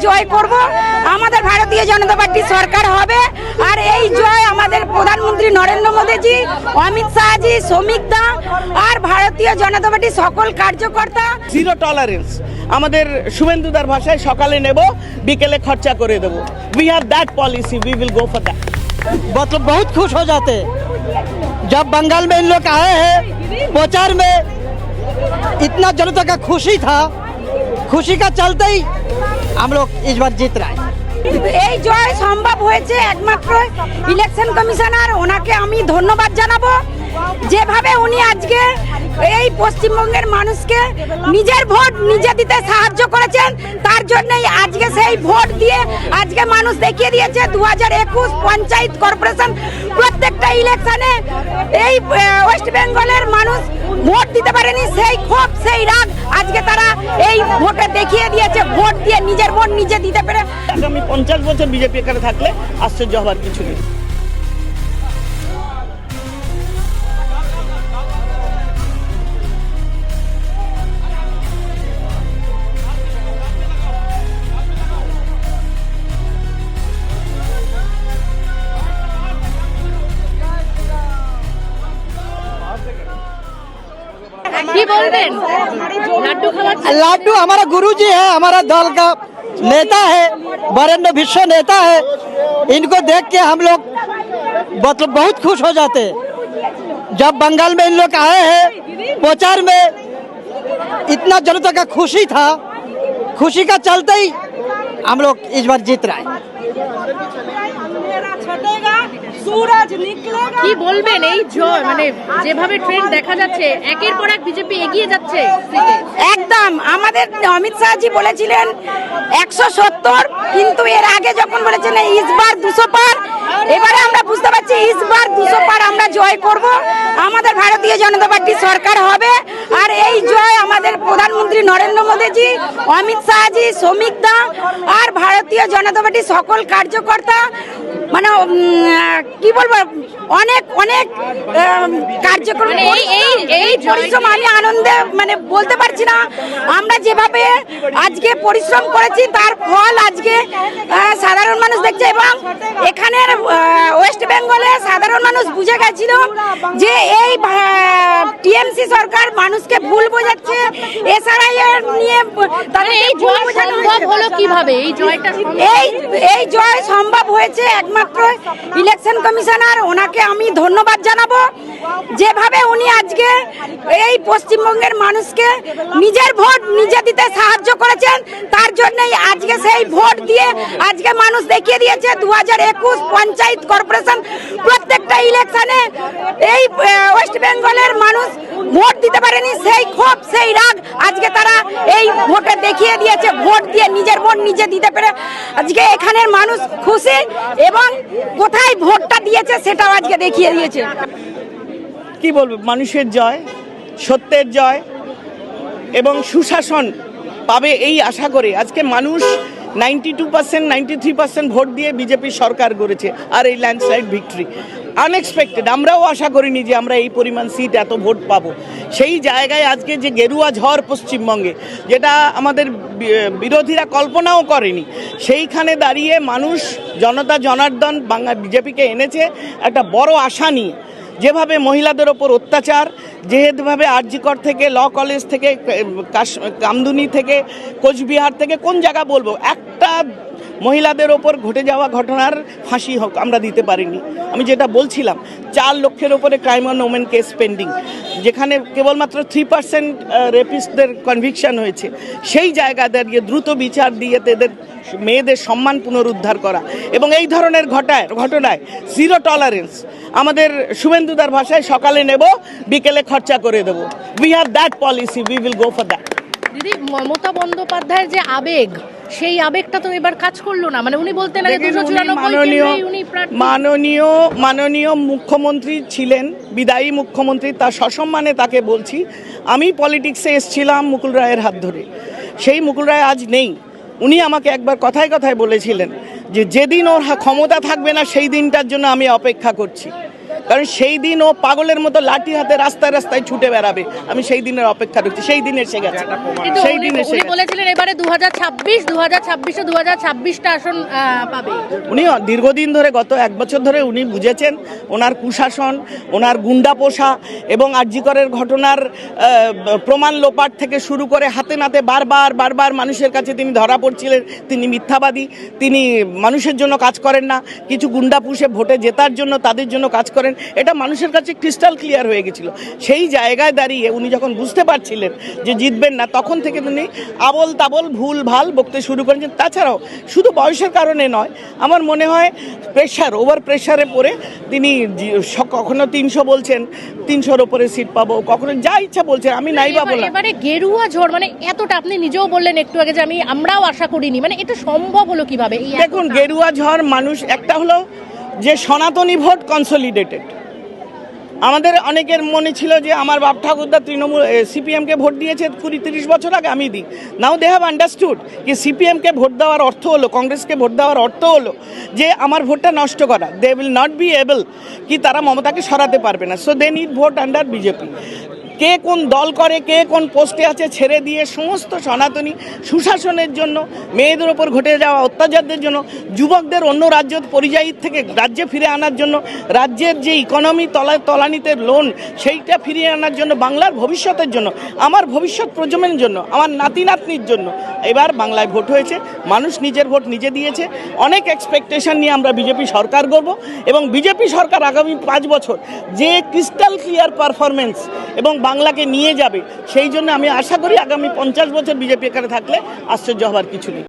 জয় করব, আমাদের ভারতীয় জনতা পার্টি সরকার হবে। আর এই জয় আমাদের প্রধানমন্ত্রী নরেন্দ্র মোদীজি, অমিত শাহজি, শ্রমিক দা আর ভারতীয় জনতা পার্টি সকল কার্যকর্তা। জিরো টলারেন্স আমাদের শুভেন্দুদার ভাষায় সকালে নেব, বিকেলে খরচা করে দেব। We have that policy, we will go for that. मतलब बहुत खुश हो जाते जब बंगाल में इन लोग आए हैं। प्रचार में इतना जनता का खुशी था, खुशी का चलते ही हम लोग इस बार जीत रहे हैं। এই জয় সম্ভব হয়েছে একমাত্র ইলেকশন কমিশনার, ওনাকে আমি ধন্যবাদ জানাবো। যেভাবে উনি আজকে এই পশ্চিমবঙ্গের মানুষকে নিজের ভোট নিজে দিতে সাহায্য করেছেন, তার জন্যই আজকে সেই ভোট দিয়ে আজকে মানুষ দেখিয়ে দিয়েছে 2021 পঞ্চায়েত কর্পোরেশন প্রত্যেকটা ইলেকশনে এই ওয়েস্ট বেঙ্গলের মানুষ ভোট দিতে পারেনি, সেই ক্ষোভ সেই রাগ আজকে তারা এই ভোটে দেখিয়ে দিয়েছে। ভোট দিয়ে নিজের ভোট নিজে দিতে পেরে আগামী 50 বছর বিজেপি এখানে থাকলে আশ্চর্য হবার কিছু নেই। কি বলবেন? লাড্ডু খাওয়াচ্ছেন? लाडू हमारा गुरुजी है, हमारा दल का नेता है, वरेण्य विश्व नेता है। इनको देख के हम लोग मतलब बहुत खुश हो जाते जब बंगाल में इन लोग आए हैं। प्रचार में इतना जनता का खुशी था, खुशी का चलते ही हम लोग इस बार जीत रहे हैं। কি বলবেন এই জয়, মানে যেভাবে ট্রেন্ড দেখা যাচ্ছে একের পর এক বিজেপি এগিয়ে যাচ্ছে সিটে? একদম আমাদের অমিত শাহজি বলেছিলেন 170, কিন্তু এর আগে যখন বলেছিলেন ইসবার 200 পার, এবারে আমরা বুঝতে পারছি ইসবার 200 পার আমরা জয় করব, আমাদের ভারতীয় জনতা পার্টি সরকার হবে। আর এই জয় আমাদের প্রধানমন্ত্রী নরেন্দ্র মোদীজি, অমিত শাহজি, শ্রমিক দা আর ভারতীয় জনতা পার্টি সকল কার্যকর্তা, মানে কি বলবো, অনেক অনেক কার্যক্রম এই পরিশ্রম আমি আনন্দে মানে বলতে পারছি না। আমরা যেভাবে আজকে পরিশ্রম করেছি তার ফল আজকে সাধারণ মানুষ দেখছে, এবং এখানের ওয়েস্ট বেঙ্গলে সাধারণ মানুষ বুঝে গেছিল যে এই টিএমসি সরকার মানুষকে ভুল বোঝাচ্ছে, এসআরআই এর নিয়ে তাদের এই জয় সম্ভব হলো কিভাবে? এই জয়টা এই জয় সম্ভব হয়েছে একমাত্র ইলেকশন কমিশনার, ওনাকে আমি ধন্যবাদ জানাবো। যেভাবে উনি আজকে এই পশ্চিমবঙ্গের মানুষকে নিজের ভোট নিজে দিতে সাহায্য করেছেন, তার জন্যই আজকে সেই ভোট দিয়ে আজকে মানুষ দেখিয়ে দিয়েছে 2021 পঞ্চায়েত কর্পোরেশন প্রত্যেকটা ইলেকশনে এই ওয়েস্ট বেঙ্গলের মানুষ ভোট দিতে পারেনি, সেই ক্ষোভ সেই রাগ আজকে তারা এই ভোটে দেখিয়ে দিয়েছে। ভোট দিয়ে নিজের ভোট নিজে দিতে পেরে আজকে এখানের মানুষ খুশি, এবং কোথায় ভোটটা দিয়েছে সেটাও আজকে দেখিয়ে দিয়েছে। কি বলবো, মানুষের জয়, সত্যের জয় এবং সুশাসন পাবে এই আশা করে আজকে মানুষ 92% 93% ভোট দিয়ে বিজেপি সরকার গড়েছে। আর এই ল্যান্ডস্লাইড ভিক্টরি আনএক্সপেক্টেড, আমরাও আশা করিনি যে আমরা এই পরিমাণ সিট এত ভোট পাবো। সেই জায়গায় আজকে যে গেরুয়া ঝড় পশ্চিমবঙ্গে, যেটা আমাদের বিরোধীরা কল্পনাও করেনি, সেইখানে দাঁড়িয়ে মানুষ জনতা জনার্দন বাংলা বিজেপিকে এনেছে একটা বড় আশা নিয়ে। যেভাবে মহিলাদের ওপর অত্যাচার, যেভাবে আরজিকর থেকে ল কলেজ থেকে কামদুনি থেকে কোচবিহার থেকে কোন জায়গা বলবো, একটা মহিলাদের ওপর ঘটে যাওয়া ঘটনার ফাঁসি হোক আমরা দিতে পারিনি। আমি যেটা বলছিলাম 4 লক্ষের ওপরে crime on women case pending, যেখানে কেবলমাত্র 3% রেপিস্টদের কনভিকশন হয়েছে, সেই জায়গা দাঁড়িয়ে দ্রুত বিচার দিয়ে তাদের মেয়েদের সম্মান পুনরুদ্ধার করা, এবং এই ধরনের ঘটনায় জিরো টলারেন্স আমাদের শুভেন্দুদার ভাষায় সকালে নেব, বিকেলে খরচা করে দেব। We have that policy, we will go for that. দিদি, মমতা বন্দ্যোপাধ্যায়ের যে আবেগ, সেই আবেগটা তো এবার কাজ করলো না। মানে উনি বলতে লাগে 294 মাননীয় মুখ্যমন্ত্রী ছিলেন, বিদায়ী মুখ্যমন্ত্রী, তার সসম্মানে তাকে বলছি, আমি পলিটিক্সে এসেছিলাম মুকুল রায়ের হাত ধরে। সেই মুকুল রায় আজ নেই। উনি আমাকে একবার কথায় কথায় বলেছিলেন যে যেদিন ওর ক্ষমতা থাকবে না সেই দিনটার জন্য আমি অপেক্ষা করছি। কারণ সেই দিন ও পাগলের মতো লাঠি হাতে রাস্তায় রাস্তায় ছুটে বেড়াবে। আমি সেই দিনের অপেক্ষা করছি, সেই দিন এসে গেছে, কিন্তু সেই দিন এসে উনি গেছে। বলেছিলেন এবারে 2026-টা আসন পাবে। উনি দীর্ঘদিন ধরে, গত 1 বছর ধরে উনি বুঝেছেন ওনার কুশাসন, ওনার গুন্ডা পোষা এবং আরজিকরের ঘটনার প্রমাণ লোপাট থেকে শুরু করে হাতে নাতে বারবার মানুষের কাছে তিনি ধরা পড়ছিলেন। তিনি মিথ্যাবাদী, তিনি মানুষের জন্য কাজ করেন না, কিছু গুন্ডা পুষে ভোটে জেতার জন্য তাদের জন্য কাজ করেন, এটা মানুষের কাছে ক্রিস্টাল ক্লিয়ার হয়ে গেছিল। সেই জায়গায় দাঁড়িয়ে উনি যখন বুঝতে পারছিলেন যে জিতবেন না, তখন থেকে তিনি আবল তাবল ভুল ভাল বকতে শুরু করেছেন। তাছাড়াও শুধু বয়সের কারণে নয়, আমার মনে হয় ওভার প্রেশারে পড়ে তিনি কখনো 300 বলছেন, 300-র উপরে সিট পাবো, কখনো যা ইচ্ছা বলছেন, আমি নাই বা বললাম। এবারে গেরুয়া ঝড় মানে এতটা, আপনি নিজেও বললেন একটু আগে যে আমরাও আশা করিনি, মানে এটা সম্ভব হলো কিভাবে? দেখুন, গেরুয়া ঝড় মানুষ, একটা হলো যে সনাতনী ভোট কনসলিডেটেড। আমাদের অনেকের মনে ছিল যে আমার বাপ ঠাকুরদা তৃণমূল সিপিএমকে ভোট দিয়েছে 20-30 বছর আগে, আমি দিই। নাও দে হ্যাভ আন্ডারস্টুড যে সিপিএমকে ভোট দেওয়ার অর্থ হলো, কংগ্রেসকে ভোট দেওয়ার অর্থ হলো যে আমার ভোটটা নষ্ট করা। They will not be able, কি তারা মমতাকে সরাতে পারবে না। So they need vote under BJP. কে কোন দল করে, কে কোন পোস্টে আছে ছেড়ে দিয়ে সমস্ত সনাতনী সুশাসনের জন্য, মেয়েদের ওপর ঘটে যাওয়া অত্যাচারদের জন্য, যুবকদের অন্য রাজ্য পরিযায়ী থেকে রাজ্যে ফিরে আনার জন্য, রাজ্যের যে ইকোনমি তলানিতে লোন সেইটা ফিরিয়ে আনার জন্য, বাংলার ভবিষ্যতের জন্য, আমার ভবিষ্যৎ প্রজন্মের জন্য, আমার নাতি নাতনির জন্য এবার বাংলায় ভোট হয়েছে। মানুষ নিজের ভোট নিজে দিয়েছে। অনেক এক্সপেকটেশন নিয়ে আমরা বিজেপি সরকার গড়ব এবং বিজেপি সরকার আগামী 5 বছর যে ক্রিস্টাল ক্লিয়ার পারফরমেন্স এবং বাংলাকে নিয়ে যাবে, সেই জন্য আমি আশা করি আগামী 50 বছর বিজেপি এখানে থাকলে আশ্চর্য হওয়ার কিছু নেই।